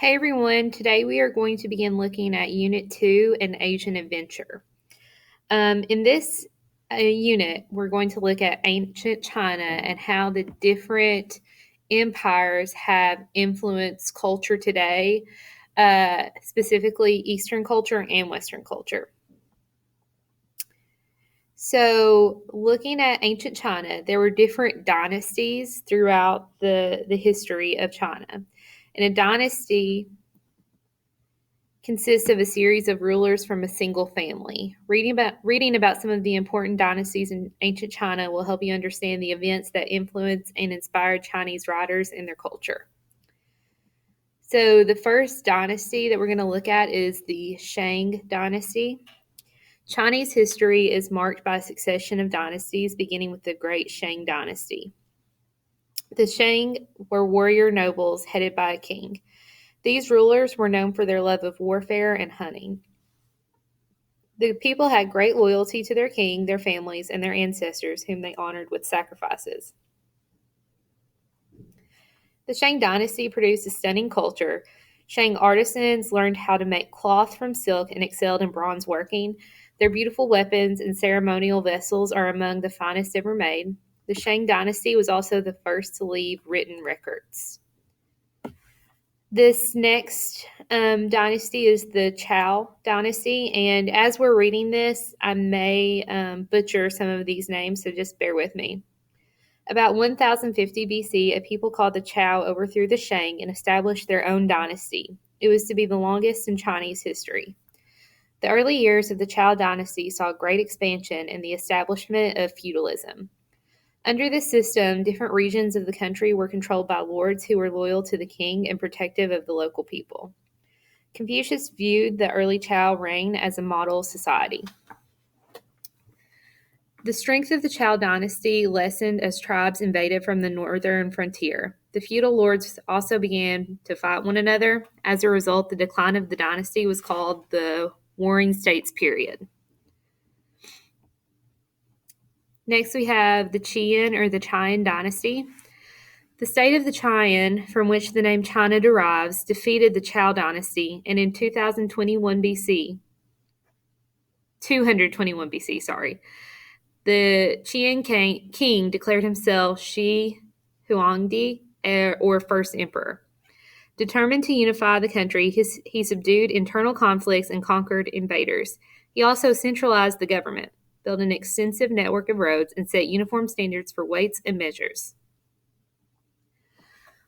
Hey everyone, today we are going to begin looking at Unit 2, An Asian Adventure. In this unit, we're going to look at ancient China and how the different empires have influenced culture today, specifically Eastern culture and Western culture. So, looking at ancient China, there were different dynasties throughout the history of China. And a dynasty consists of a series of rulers from a single family. Reading about some of the important dynasties in ancient China will help you understand the events that influenced and inspired Chinese writers and their culture. So the first dynasty that we're going to look at is the Shang dynasty. Chinese history is marked by a succession of dynasties, beginning with the Great Shang dynasty. The Shang were warrior nobles headed by a king. These rulers were known for their love of warfare and hunting. The people had great loyalty to their king, their families, and their ancestors, whom they honored with sacrifices. The Shang dynasty produced a stunning culture. Shang artisans learned how to make cloth from silk and excelled in bronze working. Their beautiful weapons and ceremonial vessels are among the finest ever made. The Shang dynasty was also the first to leave written records. This next dynasty is the Zhou dynasty, and as we're reading this, I may butcher some of these names, so just bear with me. About 1050 BC, a people called the Zhou overthrew the Shang and established their own dynasty. It was to be the longest in Chinese history. The early years of the Zhou dynasty saw great expansion and the establishment of feudalism. Under this system, different regions of the country were controlled by lords who were loyal to the king and protective of the local people. Confucius viewed the early Zhou reign as a model society. The strength of the Zhou dynasty lessened as tribes invaded from the northern frontier. The feudal lords also began to fight one another. As a result, the decline of the dynasty was called the Warring States period. Next, we have the Qian or the Qian dynasty. The state of the Qian, from which the name China derives, defeated the Zhou dynasty, and in 221 BC, the Qian king declared himself Shi Huangdi, or first emperor. Determined to unify the country, he subdued internal conflicts and conquered invaders. He also centralized the government, built an extensive network of roads, and set uniform standards for weights and measures.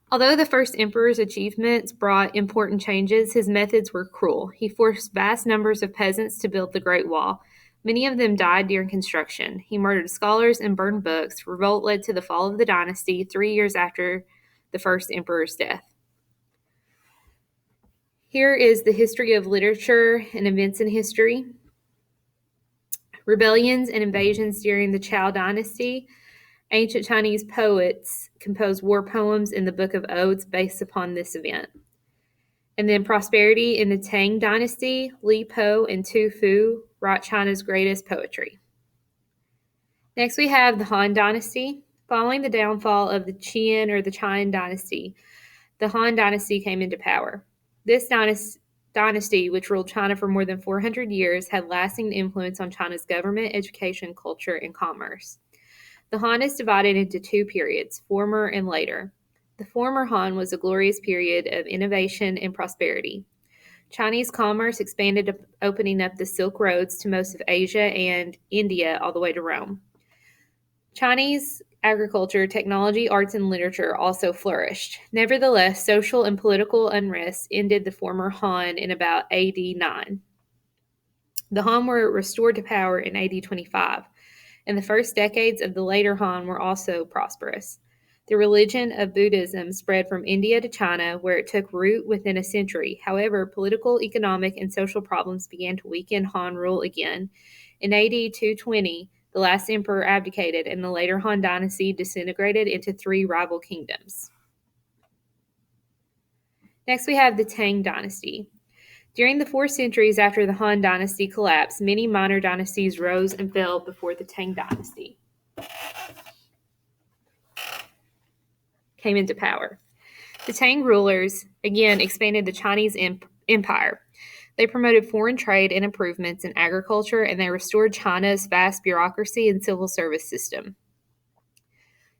Although the first emperor's achievements brought important changes, his methods were cruel. He forced vast numbers of peasants to build the Great Wall. Many of them died during construction. He murdered scholars and burned books. Revolt led to the fall of the dynasty 3 years after the first emperor's death. Here is the history of literature and events in history. Rebellions and invasions during the Zhou dynasty. Ancient Chinese poets composed war poems in the Book of Odes based upon this event. And then prosperity in the Tang dynasty. Li Po and Tu Fu wrought China's greatest poetry. Next, we have the Han dynasty. Following the downfall of the Qian or the Qian dynasty, the Han dynasty came into power. This dynasty, which ruled China for more than 400 years, had lasting influence on China's government, education, culture, and commerce. The Han is divided into two periods, former and later. The former Han was a glorious period of innovation and prosperity. Chinese commerce expanded, opening up the Silk Roads to most of Asia and India all the way to Rome. Chinese agriculture, technology, arts, and literature also flourished. Nevertheless, social and political unrest ended the former Han in about AD 9. The Han were restored to power in AD 25. And the first decades of the later Han were also prosperous. The religion of Buddhism spread from India to China, where it took root within a century. However, political, economic, and social problems began to weaken Han rule again. In AD 220, the last emperor abdicated, and the later Han dynasty disintegrated into three rival kingdoms. Next, we have the Tang dynasty. During the 4 centuries after the Han dynasty collapsed, many minor dynasties rose and fell before the Tang dynasty came into power. The Tang rulers, again, expanded the Chinese empire. They promoted foreign trade and improvements in agriculture, and they restored China's vast bureaucracy and civil service system.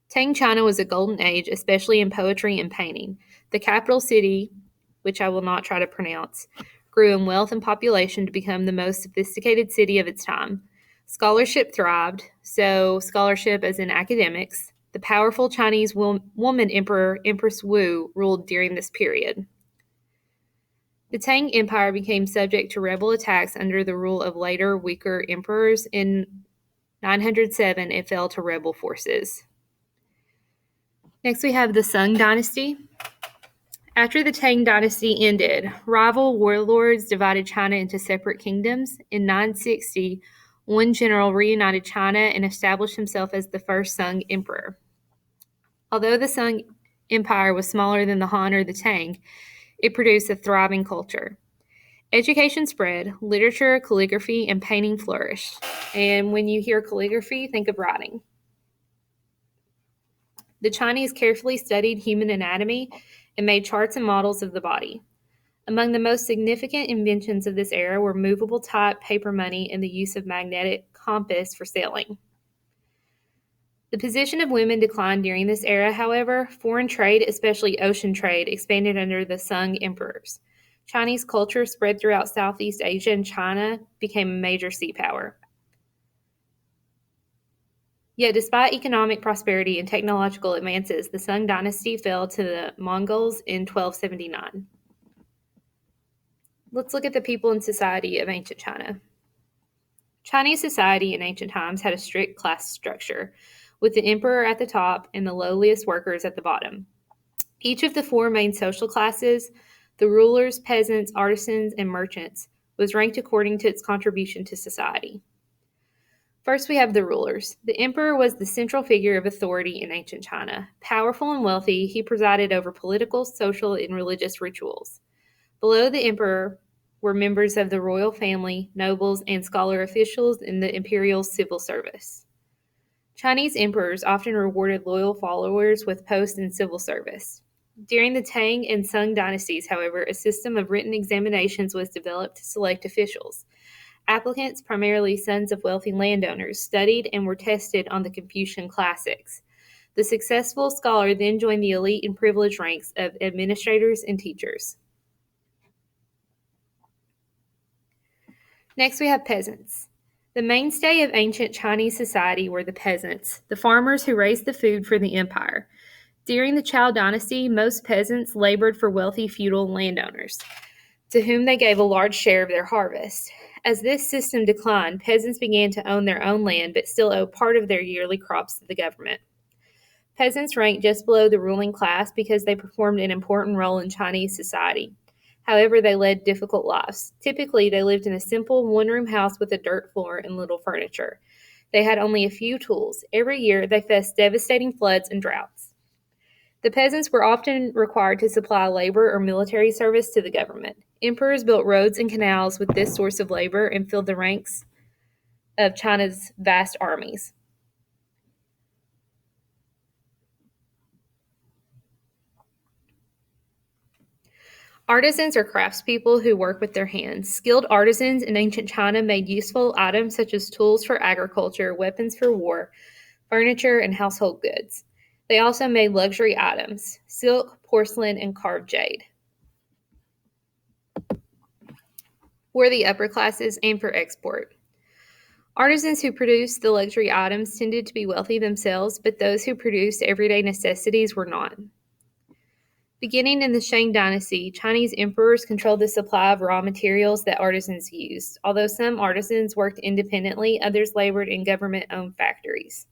Tang China was a golden age, especially in poetry and painting. The capital city, which I will not try to pronounce, grew in wealth and population to become the most sophisticated city of its time. Scholarship thrived, so scholarship as in academics. The powerful Chinese woman emperor, Empress Wu, ruled during this period. The Tang Empire became subject to rebel attacks under the rule of later, weaker emperors. In 907, it fell to rebel forces. Next, we have the Sung Dynasty. After the Tang Dynasty ended, rival warlords divided China into separate kingdoms. In 960, one general reunited China and established himself as the first Sung emperor. Although the Sung Empire was smaller than the Han or the Tang, it produced a thriving culture. Education spread, literature, calligraphy, and painting flourished. And when you hear calligraphy, think of writing. The Chinese carefully studied human anatomy and made charts and models of the body. Among the most significant inventions of this era were movable type paper money and the use of magnetic compass for sailing. The position of women declined during this era, however. Foreign trade, especially ocean trade, expanded under the Sung emperors. Chinese culture spread throughout Southeast Asia, and China became a major sea power. Yet, despite economic prosperity and technological advances, the Sung dynasty fell to the Mongols in 1279. Let's look at the people and society of ancient China. Chinese society in ancient times had a strict class structure, with the emperor at the top and the lowliest workers at the bottom. Each of the four main social classes, the rulers, peasants, artisans, and merchants, was ranked according to its contribution to society. First, we have the rulers. The emperor was the central figure of authority in ancient China. Powerful and wealthy, he presided over political, social, and religious rituals. Below the emperor were members of the royal family, nobles, and scholar officials in the imperial civil service. Chinese emperors often rewarded loyal followers with posts in civil service. During the Tang and Sung dynasties, however, a system of written examinations was developed to select officials. Applicants, primarily sons of wealthy landowners, studied and were tested on the Confucian classics. The successful scholar then joined the elite and privileged ranks of administrators and teachers. Next, we have peasants. The mainstay of ancient Chinese society were the peasants, the farmers who raised the food for the empire. During the Chou dynasty, most peasants labored for wealthy feudal landowners, to whom they gave a large share of their harvest. As this system declined, peasants began to own their own land but still owe part of their yearly crops to the government. Peasants ranked just below the ruling class because they performed an important role in Chinese society. However, they led difficult lives. Typically, they lived in a simple one-room house with a dirt floor and little furniture. They had only a few tools. Every year, they faced devastating floods and droughts. The peasants were often required to supply labor or military service to the government. Emperors built roads and canals with this source of labor and filled the ranks of China's vast armies. Artisans are craftspeople who work with their hands. Skilled artisans in ancient China made useful items such as tools for agriculture, weapons for war, furniture, and household goods. They also made luxury items, silk, porcelain, and carved jade. For the upper classes and for export. Artisans who produced the luxury items tended to be wealthy themselves, but those who produced everyday necessities were not. Beginning in the Shang dynasty, Chinese emperors controlled the supply of raw materials that artisans used. Although some artisans worked independently, others labored in government-owned factories.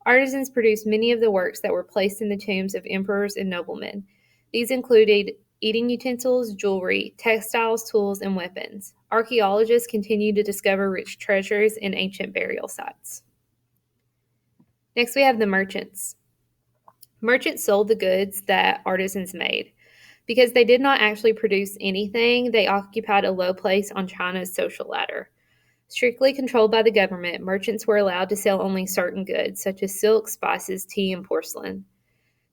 Artisans produced many of the works that were placed in the tombs of emperors and noblemen. These included eating utensils, jewelry, textiles, tools, and weapons. Archaeologists continue to discover rich treasures in ancient burial sites. Next, we have the merchants. Merchants sold the goods that artisans made. Because they did not actually produce anything, they occupied a low place on China's social ladder. Strictly controlled by the government, merchants were allowed to sell only certain goods, such as silk, spices, tea, and porcelain.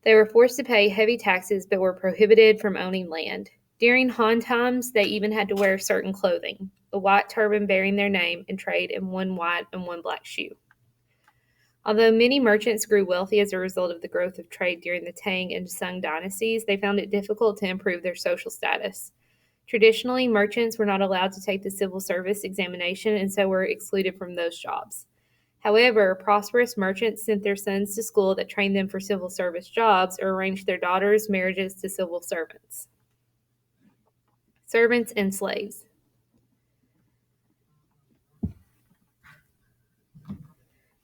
They were forced to pay heavy taxes but were prohibited from owning land. During Han times, they even had to wear certain clothing, a white turban bearing their name, and trade in one white and one black shoe. Although many merchants grew wealthy as a result of the growth of trade during the Tang and Sung dynasties, they found it difficult to improve their social status. Traditionally, merchants were not allowed to take the civil service examination and so were excluded from those jobs. However, prosperous merchants sent their sons to school that trained them for civil service jobs or arranged their daughters' marriages to civil servants. Servants and slaves.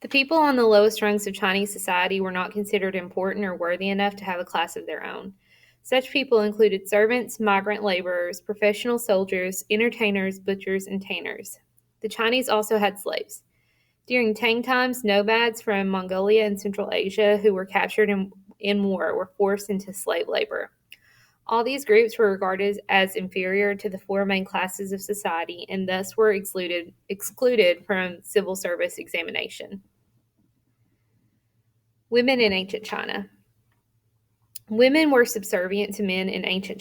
The people on the lowest rungs of Chinese society were not considered important or worthy enough to have a class of their own. Such people included servants, migrant laborers, professional soldiers, entertainers, butchers, and tanners. The Chinese also had slaves. During Tang times, nomads from Mongolia and Central Asia who were captured in war were forced into slave labor. All these groups were regarded as inferior to the four main classes of society and thus were excluded from civil service examination. Women in ancient China. Women were subservient to men in ancient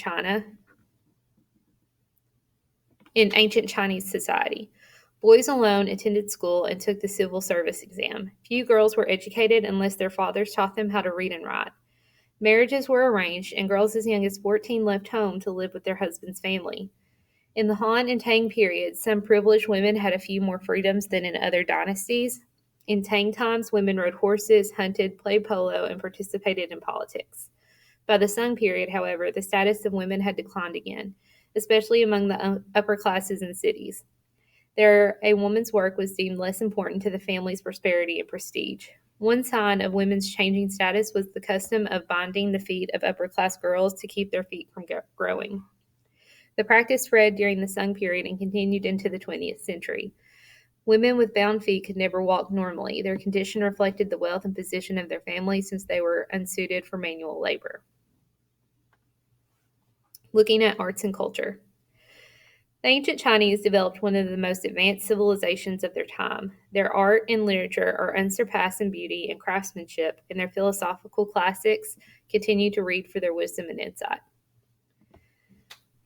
Chinese society. Boys alone attended school and took the civil service exam. Few girls were educated unless their fathers taught them how to read and write. Marriages were arranged, and girls as young as 14 left home to live with their husband's family. In the Han and Tang periods, some privileged women had a few more freedoms than in other dynasties. In Tang times, women rode horses, hunted, played polo, and participated in politics. By the Sung period, however, the status of women had declined again, especially among the upper classes in cities. There, a woman's work was deemed less important to the family's prosperity and prestige. One sign of women's changing status was the custom of binding the feet of upper-class girls to keep their feet from growing. The practice spread during the Sung period and continued into the 20th century. Women with bound feet could never walk normally. Their condition reflected the wealth and position of their family since they were unsuited for manual labor. Looking at arts and culture. The ancient Chinese developed one of the most advanced civilizations of their time. Their art and literature are unsurpassed in beauty and craftsmanship, and their philosophical classics continue to read for their wisdom and insight.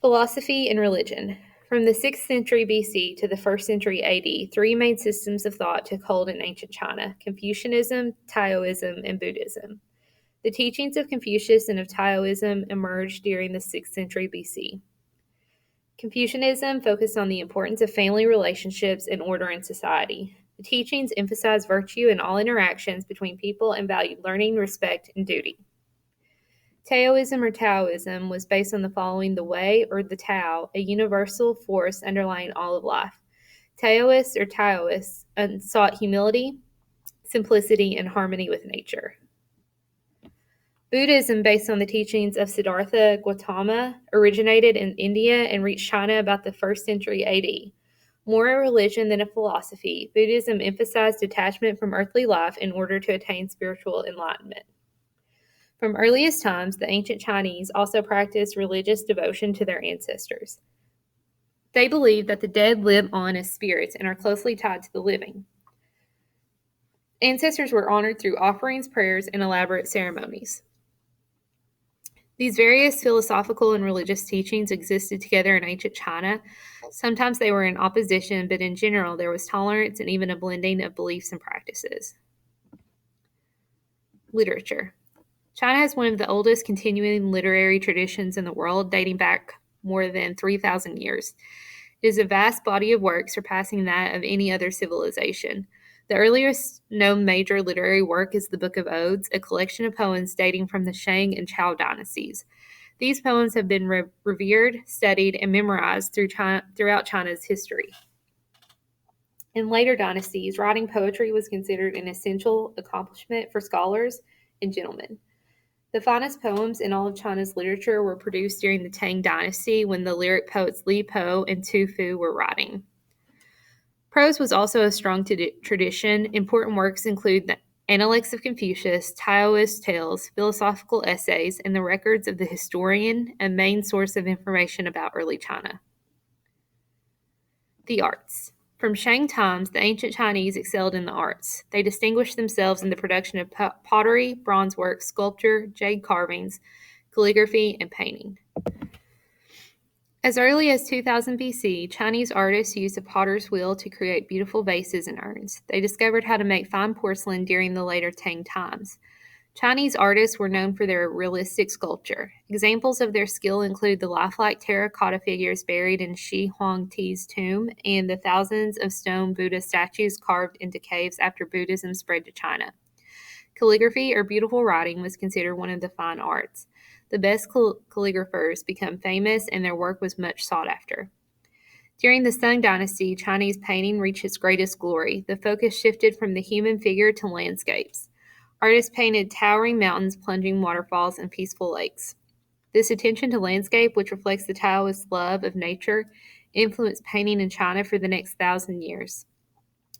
Philosophy and religion. From the 6th century BC to the 1st century AD, three main systems of thought took hold in ancient China: Confucianism, Taoism, and Buddhism. The teachings of Confucius and of Taoism emerged during the 6th century BC. Confucianism focused on the importance of family relationships and order in society. The teachings emphasized virtue in all interactions between people and valued learning, respect, and duty. Taoism or Taoism was based on the following the Way or the Tao, a universal force underlying all of life. Taoists or Taoists sought humility, simplicity, and harmony with nature. Buddhism, based on the teachings of Siddhartha Gautama, originated in India and reached China about the 1st century AD. More a religion than a philosophy, Buddhism emphasized detachment from earthly life in order to attain spiritual enlightenment. From earliest times, the ancient Chinese also practiced religious devotion to their ancestors. They believed that the dead live on as spirits and are closely tied to the living. Ancestors were honored through offerings, prayers, and elaborate ceremonies. These various philosophical and religious teachings existed together in ancient China. Sometimes they were in opposition, but in general there was tolerance and even a blending of beliefs and practices. Literature. China has one of the oldest continuing literary traditions in the world, dating back more than 3,000 years. It is a vast body of work surpassing that of any other civilization. The earliest known major literary work is the Book of Odes, a collection of poems dating from the Shang and Zhou dynasties. These poems have been revered, studied, and memorized throughout China's history. In later dynasties, writing poetry was considered an essential accomplishment for scholars and gentlemen. The finest poems in all of China's literature were produced during the Tang dynasty when the lyric poets Li Po and Tu Fu were writing. Prose was also a strong tradition. Important works include the Analects of Confucius, Taoist tales, philosophical essays, and the records of the historian, a main source of information about early China. The arts. From Shang times, the ancient Chinese excelled in the arts. They distinguished themselves in the production of pottery, bronze work, sculpture, jade carvings, calligraphy, and painting. As early as 2000 BC, Chinese artists used a potter's wheel to create beautiful vases and urns. They discovered how to make fine porcelain during the later Tang times. Chinese artists were known for their realistic sculpture. Examples of their skill include the lifelike terracotta figures buried in Shi Huangti's tomb and the thousands of stone Buddha statues carved into caves after Buddhism spread to China. Calligraphy, or beautiful writing, was considered one of the fine arts. The best calligraphers became famous, and their work was much sought after. During the Sung Dynasty, Chinese painting reached its greatest glory. The focus shifted from the human figure to landscapes. Artists painted towering mountains, plunging waterfalls, and peaceful lakes. This attention to landscape, which reflects the Taoist love of nature, influenced painting in China for the next 1,000 years.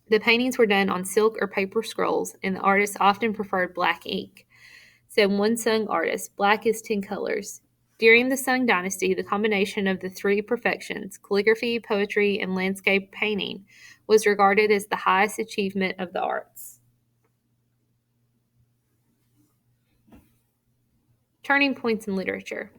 The paintings were done on silk or paper scrolls, and the artists often preferred black ink. Said one Sung artist, "Black is 10 colors." During the Sung Dynasty, the combination of the three perfections, calligraphy, poetry, and landscape painting, was regarded as the highest achievement of the arts. Turning points in literature.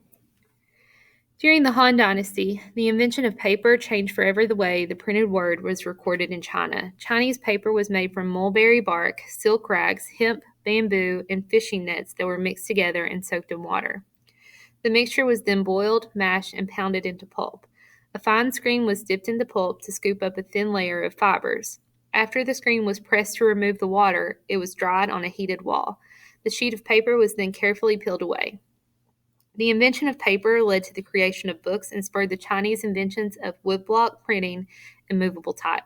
During the Han Dynasty, the invention of paper changed forever the way the printed word was recorded in China. Chinese paper was made from mulberry bark, silk rags, hemp, bamboo, and fishing nets that were mixed together and soaked in water. The mixture was then boiled, mashed, and pounded into pulp. A fine screen was dipped into pulp to scoop up a thin layer of fibers. After the screen was pressed to remove the water, it was dried on a heated wall. The sheet of paper was then carefully peeled away. The invention of paper led to the creation of books and spurred the Chinese inventions of woodblock printing and movable type.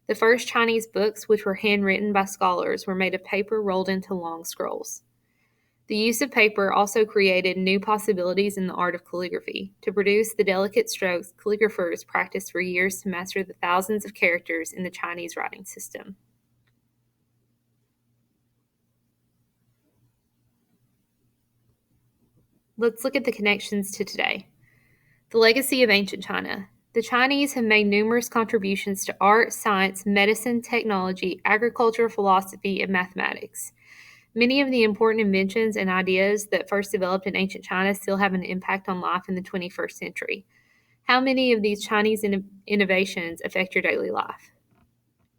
The first Chinese books, which were handwritten by scholars, were made of paper rolled into long scrolls. The use of paper also created new possibilities in the art of calligraphy. To produce the delicate strokes, calligraphers practiced for years to master the thousands of characters in the Chinese writing system. Let's look at the connections to today. The legacy of ancient China. The Chinese have made numerous contributions to art, science, medicine, technology, agriculture, philosophy, and mathematics. Many of the important inventions and ideas that first developed in ancient China still have an impact on life in the 21st century. How many of these Chinese innovations affect your daily life?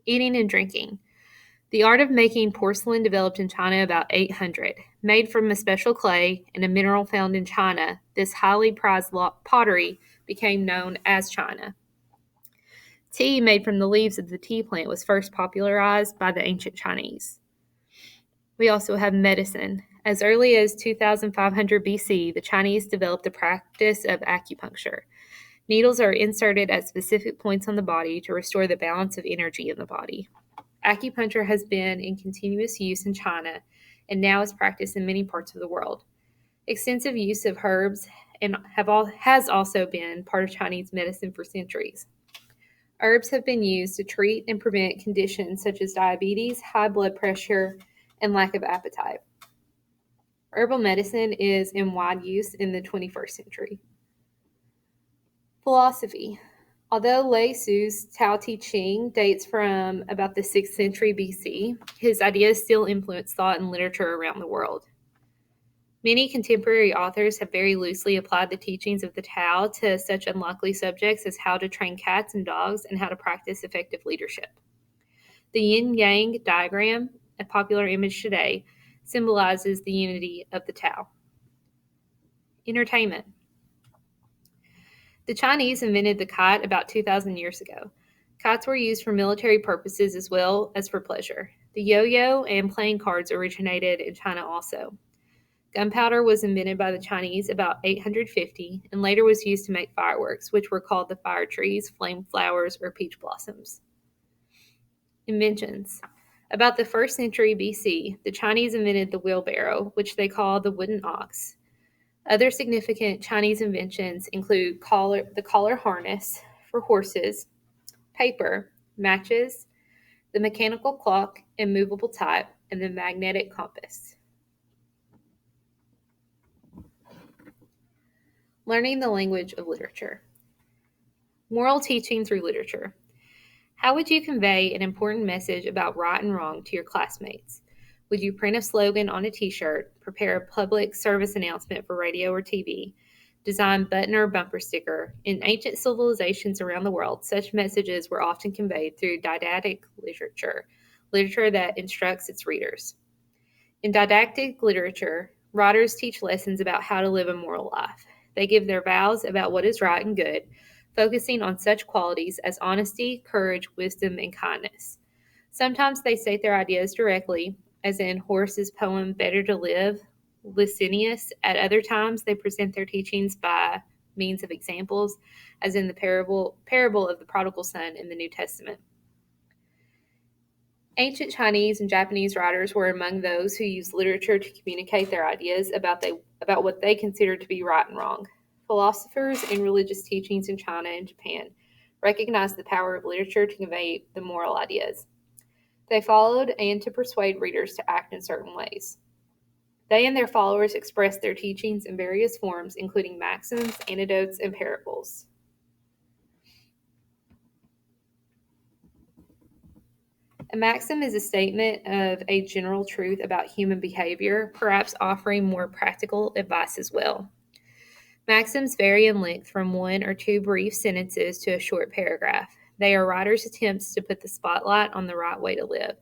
Eating and drinking. The art of making porcelain developed in China about 800. Made from a special clay and a mineral found in China, this highly prized pottery became known as China. Tea made from the leaves of the tea plant was first popularized by the ancient Chinese. We also have medicine. As early as 2500 BC, the Chinese developed the practice of acupuncture. Needles are inserted at specific points on the body to restore the balance of energy in the body. Acupuncture has been in continuous use in China and now is practiced in many parts of the world. Extensive use of herbs has also been part of Chinese medicine for centuries. Herbs have been used to treat and prevent conditions such as diabetes, high blood pressure, and lack of appetite. Herbal medicine is in wide use in the 21st century. Philosophy. Although Lao Tzu's Tao Te Ching dates from about the 6th century BC, his ideas still influence thought and literature around the world. Many contemporary authors have very loosely applied the teachings of the Tao to such unlikely subjects as how to train cats and dogs and how to practice effective leadership. The yin-yang diagram, a popular image today, symbolizes the unity of the Tao. Entertainment. The Chinese invented the kite about 2,000 years ago. Kites were used for military purposes as well as for pleasure. The yo-yo and playing cards originated in China also. Gunpowder was invented by the Chinese about 850 and later was used to make fireworks, which were called the fire trees, flame flowers, or peach blossoms. Inventions. About the 1st century BC, the Chinese invented the wheelbarrow, which they call the wooden ox. Other significant Chinese inventions include the collar harness for horses, paper, matches, the mechanical clock and movable type, and the magnetic compass. Learning the language of literature. Moral teaching through literature. How would you convey an important message about right and wrong to your classmates? Would you print a slogan on a t-shirt, prepare a public service announcement for radio or TV, design button or bumper sticker? In ancient civilizations around the world, such messages were often conveyed through didactic literature that instructs its readers. In didactic literature, writers teach lessons about how to live a moral life. They give their vows about what is right and good, focusing on such qualities as honesty, courage, wisdom, and kindness. Sometimes they state their ideas directly, as in Horace's poem Better to Live, Licinius. At other times, they present their teachings by means of examples, as in the parable of the prodigal son in the New Testament. Ancient Chinese and Japanese writers were among those who used literature to communicate their ideas about what they considered to be right and wrong. Philosophers and religious teachings in China and Japan recognized the power of literature to convey the moral ideas. They followed and to persuade readers to act in certain ways. They and their followers expressed their teachings in various forms, including maxims, anecdotes, and parables. A maxim is a statement of a general truth about human behavior, perhaps offering more practical advice as well. Maxims vary in length from one or two brief sentences to a short paragraph. They are writers' attempts to put the spotlight on the right way to live,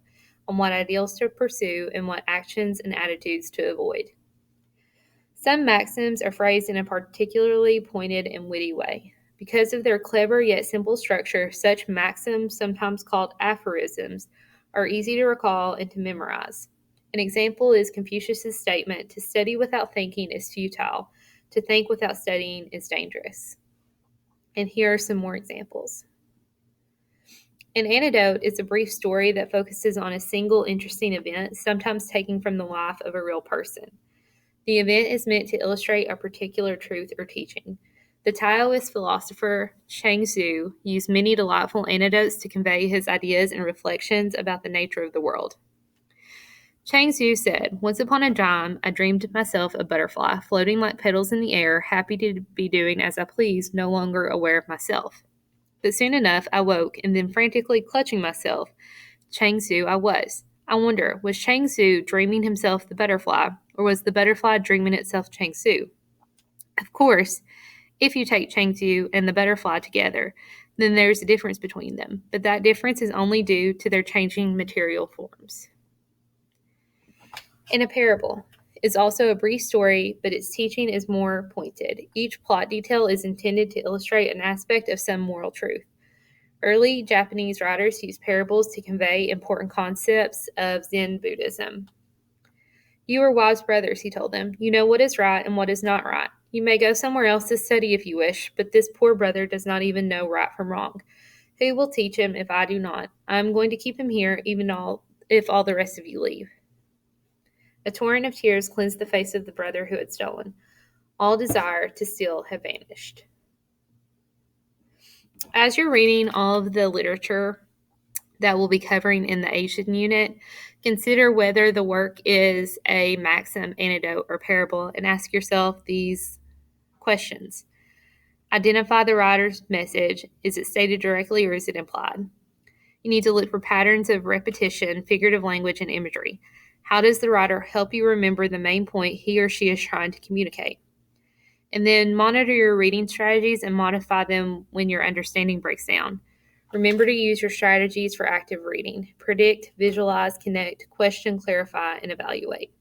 on what ideals to pursue, and what actions and attitudes to avoid. Some maxims are phrased in a particularly pointed and witty way. Because of their clever yet simple structure, such maxims, sometimes called aphorisms, are easy to recall and to memorize. An example is Confucius' statement, "To study without thinking is futile. To think without studying is dangerous." And here are some more examples. An anecdote is a brief story that focuses on a single interesting event, sometimes taken from the life of a real person. The event is meant to illustrate a particular truth or teaching. The Taoist philosopher Chuang Tzu used many delightful anecdotes to convey his ideas and reflections about the nature of the world. Chuang Tzu said, "Once upon a time, I dreamed myself a butterfly, floating like petals in the air, happy to be doing as I pleased, no longer aware of myself. But soon enough, I woke, and then frantically clutching myself, Chuang Tzu I was. I wonder, was Chuang Tzu dreaming himself the butterfly, or was the butterfly dreaming itself Chuang Tzu? Of course, if you take Chuang Tzu and the butterfly together, then there's a difference between them, but that difference is only due to their changing material forms." In a parable is also a brief story, but its teaching is more pointed. Each plot detail is intended to illustrate an aspect of some moral truth. Early Japanese writers used parables to convey important concepts of Zen Buddhism. "You are wise brothers," he told them. "You know what is right and what is not right. You may go somewhere else to study if you wish, but this poor brother does not even know right from wrong. Who will teach him if I do not? I am going to keep him here, if all the rest of you leave." A torrent of tears cleansed the face of the brother who had stolen. All desire to steal had vanished. As you're reading all of the literature that we'll be covering in the Asian unit, consider whether the work is a maxim, anecdote, or parable, and ask yourself these questions. Identify the writer's message. Is it stated directly or is it implied? You need to look for patterns of repetition, figurative language, and imagery. How does the writer help you remember the main point he or she is trying to communicate? And then monitor your reading strategies and modify them when your understanding breaks down. Remember to use your strategies for active reading. Predict, visualize, connect, question, clarify, and evaluate.